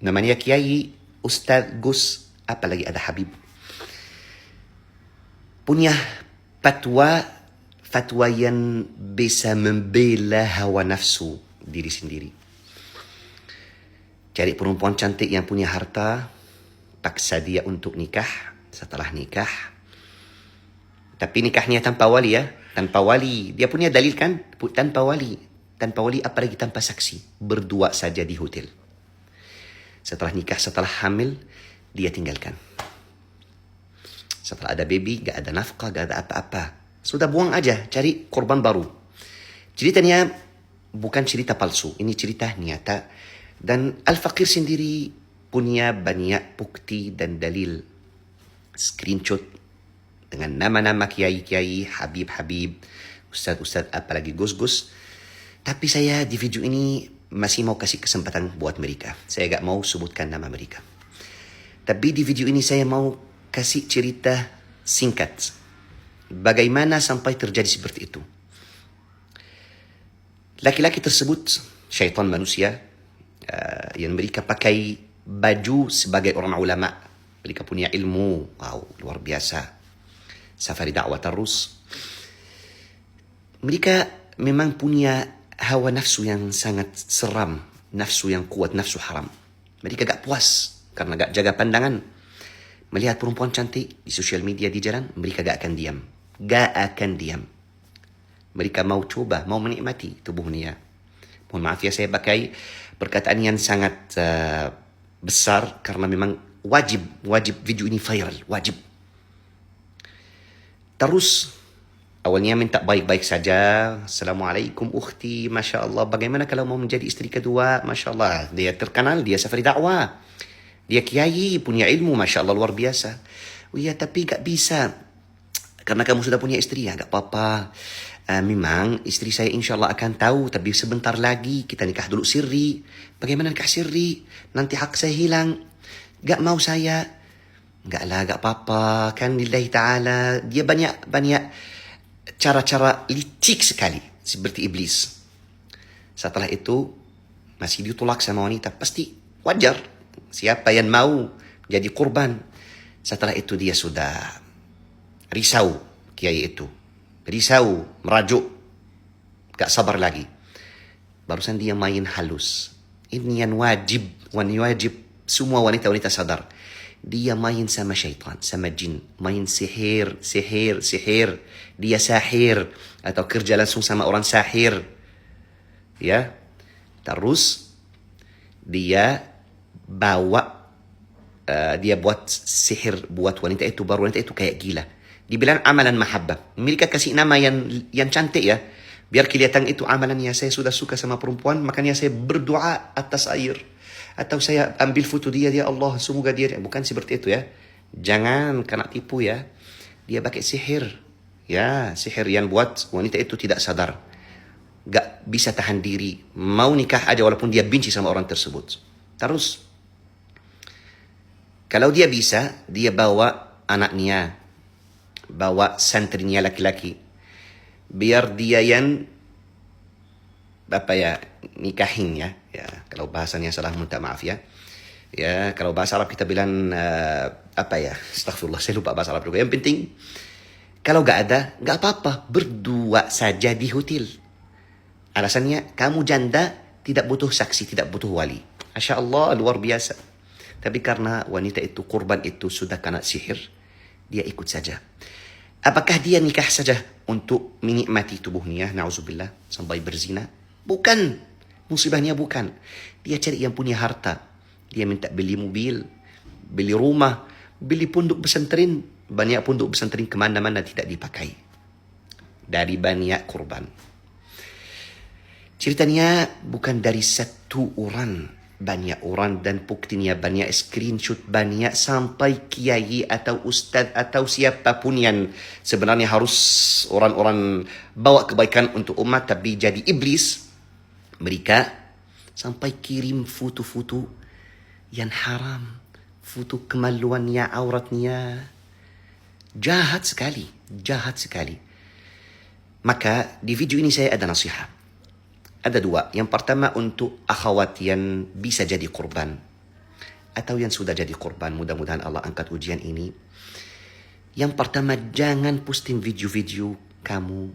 Namanya Kiai Ustaz Gus, apalagi ada Habib. Punya fatwa yang bisa membela hawa nafsu diri sendiri. Cari perempuan cantik yang punya harta, paksa dia untuk nikah. Setelah nikah, tapi nikahnya tanpa wali ya, tanpa wali. Dia punya dalil kan, tanpa wali. Tanpa wali apalagi tanpa saksi. Berdua saja di hotel. Setelah nikah, setelah hamil, dia tinggalkan. Setelah ada baby, gak ada nafkah, gak ada apa-apa. Sudah buang aja, cari korban baru. Ceritanya bukan cerita palsu, ini cerita nyata. Dan Al-Faqir sendiri punya banyak bukti dan dalil. Screenshot dengan nama-nama kiai-kiai, Habib-Habib, Ustaz-Ustaz, apalagi Gus-Gus. Tapi saya di video ini masih mau kasih kesempatan buat mereka. Saya gak mau sebutkan nama mereka. Tapi di video ini saya mau kasih cerita singkat. Bagaimana sampai terjadi seperti itu. Laki-laki tersebut, syaitan manusia, yang mereka pakai baju sebagai orang ulama. Mereka punya ilmu. Wow, luar biasa. Safari dakwah terus. Mereka memang punya hawa nafsu yang sangat seram. Nafsu yang kuat, nafsu haram. Mereka gak puas karena gak jaga pandangan. Melihat perempuan cantik di sosial media di jalan, mereka gak akan diam. Gak akan diam. Mereka mau coba, mau menikmati tubuhnya. Mohon maaf ya, saya pakai perkataan yang sangat besar karena memang wajib video ini viral, wajib. Terus awalnya minta baik-baik saja. Assalamualaikum ukhti, Masya Allah. Bagaimana kalau mau menjadi istri kedua? Masya Allah, dia terkenal, dia safari dakwah. Dia kiai, punya ilmu, Masya Allah, luar biasa. Oh iya, tapi gak bisa. Karena kamu sudah punya istri, ya gak apa-apa. Memang istri saya insya Allah akan tahu, tapi sebentar lagi kita nikah dulu sirri. Bagaimana nikah sirri? Nanti hak saya hilang. Gak mau saya. Gak lah, gak apa-apa. Kan lillahi ta'ala. Dia banyak cara-cara licik sekali. Seperti iblis. Setelah itu, masih ditolak sama wanita. Pasti wajar. Siapa yang mau jadi korban. Setelah itu dia sudah risau, kiai itu. Risau, merajuk. Gak sabar lagi. Barusan dia main halus. Ini yang wajib semua wanita-wanita sadar. Dia main sama syaitan, sama jin. Main sihir. Dia sahir. Atau kerja langsung sama orang sahir. Ya. Terus dia dia buat sihir buat wanita itu. Baru wanita itu kayak gila. Dibilang amalan mahabbah. Mereka kasih nama yang cantik ya. Biar kelihatan itu amalannya. Saya sudah suka sama perempuan, makanya saya berdoa atas air. Atau saya ambil foto dia Allah, semoga dia. Bukan seperti itu ya. Jangan kena tipu ya. Dia pakai sihir. Ya, sihir yang buat wanita itu tidak sadar. Gak bisa tahan diri. Mau nikah aja walaupun dia benci sama orang tersebut. Terus kalau dia bisa, dia bawa anaknya, bawa santrinya laki-laki, biar dia yang nikahin ya. Kalau bahasanya salah minta maaf ya. Ya, kalau bahasa Arab kita bilang astagfirullah, saya lupa bahasa Arab juga. Yang penting kalau gak ada, gak apa-apa, berdua saja di hotel. Alasannya kamu janda, tidak butuh saksi, tidak butuh wali. Masya Allah, luar biasa. Tapi karena wanita itu, korban itu sudah kena sihir, dia ikut saja. Apakah dia nikah saja untuk menikmati tubuhnya, na'udzubillah, sampai berzina? Bukan. Musibahnya bukan. Dia cari yang punya harta. Dia minta beli mobil, beli rumah, beli pondok pesantren. Banyak pondok pesantren kemana-mana tidak dipakai. Dari banyak korban. Ceritanya bukan dari satu orang. Banyak orang dan buktinya banyak, screenshot banyak, sampai kiai atau ustaz atau siapapun yang sebenarnya harus orang-orang bawa kebaikan untuk umat tapi jadi iblis. Mereka sampai kirim foto-foto yang haram, foto kemaluannya, auratnya. Jahat sekali. Maka di video ini saya ada nasihat. Ada dua. Yang pertama untuk akhwat yang bisa jadi korban. atau yang sudah jadi korban, mudah-mudahan Allah angkat ujian ini. Yang pertama, jangan posting video-video kamu.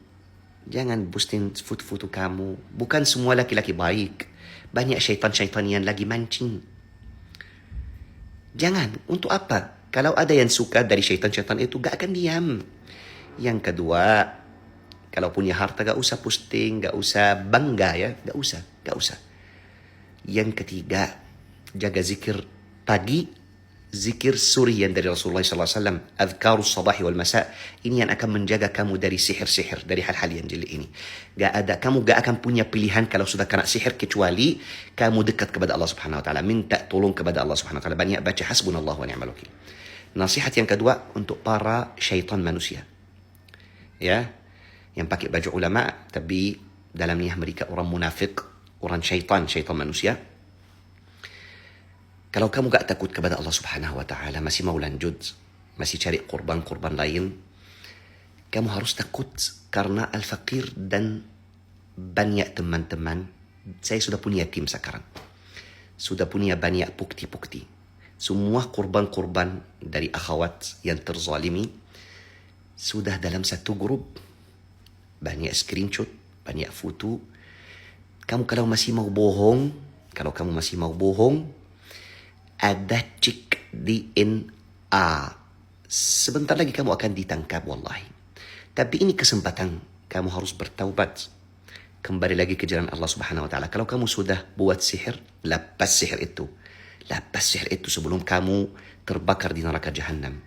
Jangan posting foto-foto kamu. Bukan semua laki-laki baik. Banyak syaitan-syaitan yang lagi mancing. Jangan. Untuk apa? Kalau ada yang suka dari syaitan-syaitan itu, gak akan diam. Yang kedua, kalau punya harta gak usah posting, gak usah bangga ya. Gak usah. Yang ketiga, jaga zikir pagi, zikir suri yang dari Rasulullah SAW. Adhkarus sabahi wal masa. Ini yang akan menjaga kamu dari sihir-sihir, dari hal-hal yang jelek ini. Kamu gak akan punya pilihan kalau sudah kena sihir, kecuali kamu dekat kepada Allah Subhanahu Wa Taala, minta tolong kepada Allah Subhanahu Wa Taala, banyak baca hasbunallah wa ni'mal wakil. Nasihat yang kedua untuk para syaitan manusia, ya, yang pakai baju ulama tapi dalamnya mereka orang munafik, orang syaitan manusia. Kalau kamu gak takut kepada Allah Subhanahu Wa Taala, masih mau lanjut, masih cari korban-korban lain, kamu harus takut karena al-faqir dan banyak teman-teman. Saya sudah punya tim sekarang, sudah punya banyak bukti-bukti. Semua korban-korban dari akhwat yang terzalimi sudah dalam satu grup. Banyak screenshot, banyak foto. Kalau masih mau bohong, ada cek DNA. Sebentar lagi kamu akan ditangkap, wallahi. Tapi ini kesempatan, kamu harus bertaubat. Kembali lagi ke jalan Allah Subhanahu Wa Taala. Kalau kamu sudah buat sihir, lepas sihir itu sebelum kamu terbakar di neraka Jahannam.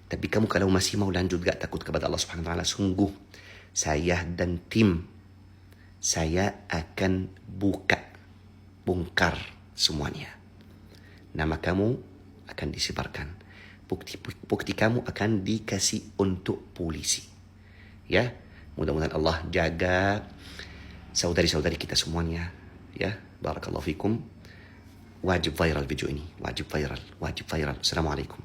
Tapi kamu kalau masih mau lanjut, gak takut kepada Allah Subhanahu Wa Taala, sungguh saya dan tim saya akan bongkar semuanya. Nama kamu akan disebarkan, bukti kamu akan dikasih untuk polisi. Ya, mudah-mudahan Allah jaga saudari-saudari kita semuanya. Ya, barakallahu fikum. Wajib viral video ini, wajib viral. Assalamualaikum.